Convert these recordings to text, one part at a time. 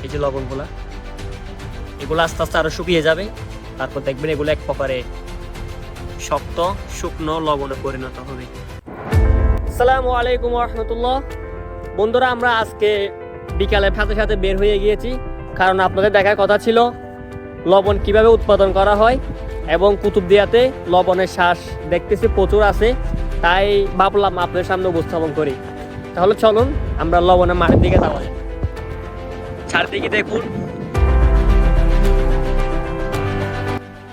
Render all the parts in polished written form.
এই যে লবণগুলা, এগুলো আস্তে আস্তে আরো শুকিয়ে যাবে। তারপর দেখবেন এগুলো এক প্রকারে শক্ত শুকনো লবণে পরিণত হবে। আসসালামু আলাইকুম ওয়া রাহমাতুল্লাহ। বন্ধুরা, আমরা আজকে বিকালের সাথে সাথে বের হয়ে গিয়েছি, কারণ আপনাদের দেখার কথা ছিল লবণ কিভাবে উৎপাদন করা হয়, এবং কুতুবদিয়াতে লবণের শ্বাস দেখতেছি প্রচুর আছে, তাই ভাবলাম আপনাদের সামনে উপস্থাপন করি। তাহলে চলুন আমরা লবণের মাঠের দিকে যাওয়া যায়। চারদিকে দেখুন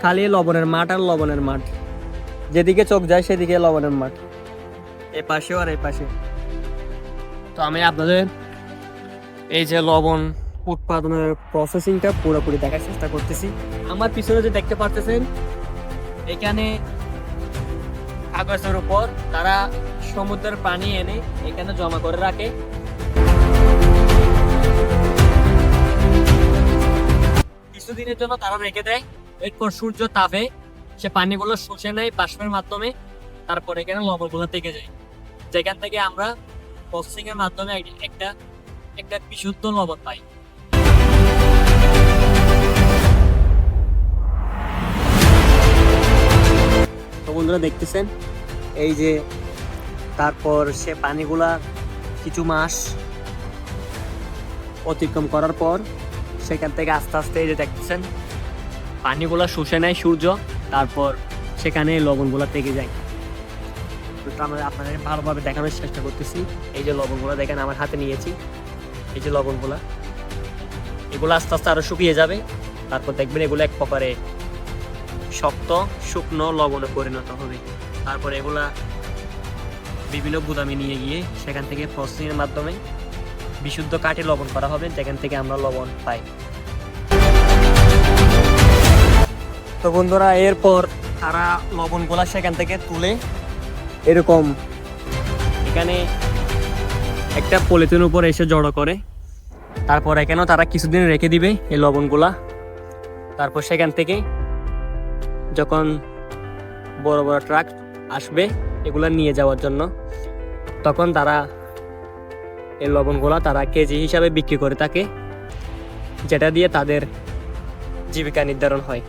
খালি লবণের মাঠ আর লবণের মাঠ, যেদিকে চোখ যায় সেদিকে লবণের মাঠ, এ পাশেও আর এই পাশে। তো আমি আপনাদের এই যে লবণ উৎপাদনের প্রসেসিংটা পুরোপুরি দেখার চেষ্টা করতেছি। আমার পিছনে যে দেখতে পাচ্ছেন, এখানে কাগজের উপর তারা সমুদ্রের পানি এনে এখানে জমা করে রাখে। কিছুদিনের জন্য তারা রেখে দেয়, এরপর সূর্য তাপে সে পানিগুলো শুষে নেয় বাষ্পের মাধ্যমে। তারপর এখানে লবণগুলো থেকে যায়, যেখান থেকে আমরা প্রসেসিং এর মাধ্যমে একটা বিশুদ্ধ লবণ পাই। তো বন্ধুরা দেখতেছেন, এই যে তারপর সে পানিগুলা কিছু মাস অতিক্রম করার পর সেখান থেকে আস্তে আস্তে এই যে দেখতেছেন পানিগুলা শুষে নেয় সূর্য, তারপর সেখানে লবণগুলা থেকে যায়। তো আমরা আপনাদের ভালোভাবে দেখানোর চেষ্টা করতেছি। এই যে লবণগুলা দেখেন, আমার হাতে নিয়েছি, এই যে লবণগুলা, এগুলো আস্তে আস্তে আরো শুকিয়ে যাবে। তারপর দেখবেন এগুলো এক প্রকারে শক্ত শুকনো লবণে পরিণত হবে। তারপর এগুলা বিভিন্ন গুদামে নিয়ে গিয়ে সেখান থেকে প্রসেসিং এর মাধ্যমে বিশুদ্ধ কাঠে লবণ করা হবে, যেখান থেকে আমরা লবণ পাই। তো বন্ধুরা, এরপর তারা লবণগুলা সেখান থেকে তুলে এরকম এখানে একটা পলিথিনের উপর এসে জড়ো করে, তারপর এখানেও তারা কিছুদিন রেখে দিবে এই লবণগুলা। তারপর সেখান থেকে যখন বড় বড় ট্রাক আসবে এগুলা নিয়ে যাওয়ার জন্য, তখন তারা এই লবণগুলা তারা কেজি হিসাবে বিক্রি করে থাকে, যেটা দিয়ে তাদের জীবিকা নির্ধারণ হয়।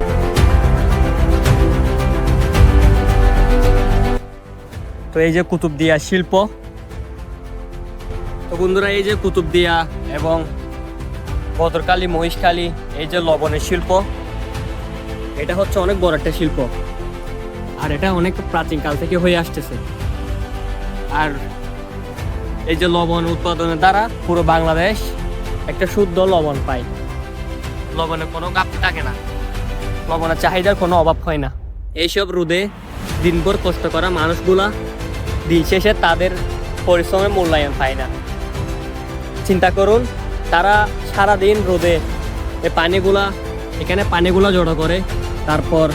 তো এই যে কুতুবদিয়া শিল্প, তো বন্ধুরা এই যে কুতুবদিয়া এবং বদরকালী মহিষকালী এই যে লবণের শিল্প, এটা হচ্ছে অনেক বড় একটা শিল্প, আর এটা অনেক প্রাচীনকাল থেকে হয়ে আসতেছে। আর এই যে লবণ উৎপাদনের দ্বারা পুরো বাংলাদেশ একটা শুদ্ধ লবণ পায়, লবণের কোনো ঘাটতি থাকে না, লবণের চাহিদার কোনো অভাব হয় না। এইসব রোদে দিনভর কষ্ট করা মানুষগুলা দিন শেষে তাদের পরিশ্রমের মূল্যায়ন পায় না। চিন্তা করুন, তারা সারাদিন রোদে এই পানিগুলা জড়ো করে, তারপর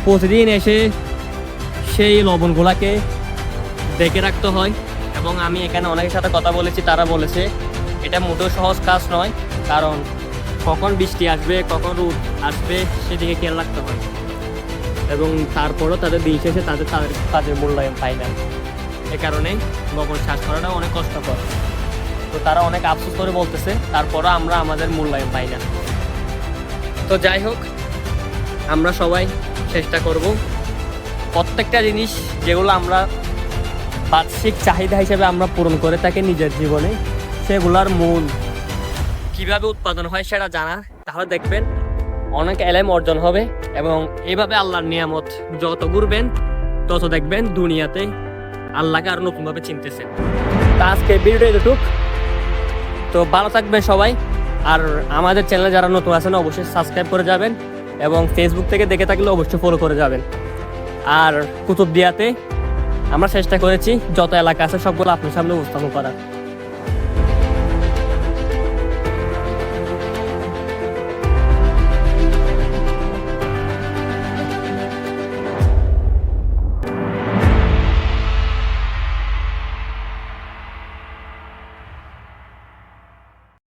প্রতিদিন এসে সেই লবণগুলাকে দেখে রাখতে হয়। এবং আমি এখানে অনেকের সাথে কথা বলেছি, তারা বলেছে এটা মোটেও সহজ কাজ নয়, কারণ কখন বৃষ্টি আসবে কখন রোদ আসবে সেদিকে খেয়াল রাখতে হয়, এবং তারপরও তাদের দিন শেষে তাদের কাজের মূল্যায়ন পায় না। এ কারণে লবণ চাষ করাটা অনেক কষ্টকর। তো তারা অনেক আফসোস করে বলতেছে, তারপরও আমরা আমাদের মূল্যায়ন পাই না। তো যাই হোক, আমরা সবাই চেষ্টা করব প্রত্যেকটা জিনিস যেগুলো আমরা বার্ষিক চাহিদা হিসেবে আমরা পূরণ করে থাকি নিজের জীবনে, সেগুলোর মূল কিভাবে উৎপাদন হয় সেটা জানা। তাহলে দেখবেন অনেক এলেম অর্জন হবে, এবং এইভাবে আল্লাহর নিয়ামত যত ঘুরবেন তত দেখবেন দুনিয়াতে আল্লাহকে আরো নতুনভাবে চিনতেছেন। তা আজকে ভিডিওটা এতটুক। তো ভালো থাকবেন সবাই, আর আমাদের চ্যানেলে যারা নতুন আছেন অবশ্যই সাবস্ক্রাইব করে যাবেন, এবং ফেসবুক থেকে দেখে থাকলে অবশ্যই ফলো করে যাবেন। আর কুতুবদিয়াতে আমরা চেষ্টা করেছি যত এলাকা আছে সবগুলো আপনার সামনে উপস্থাপন করার।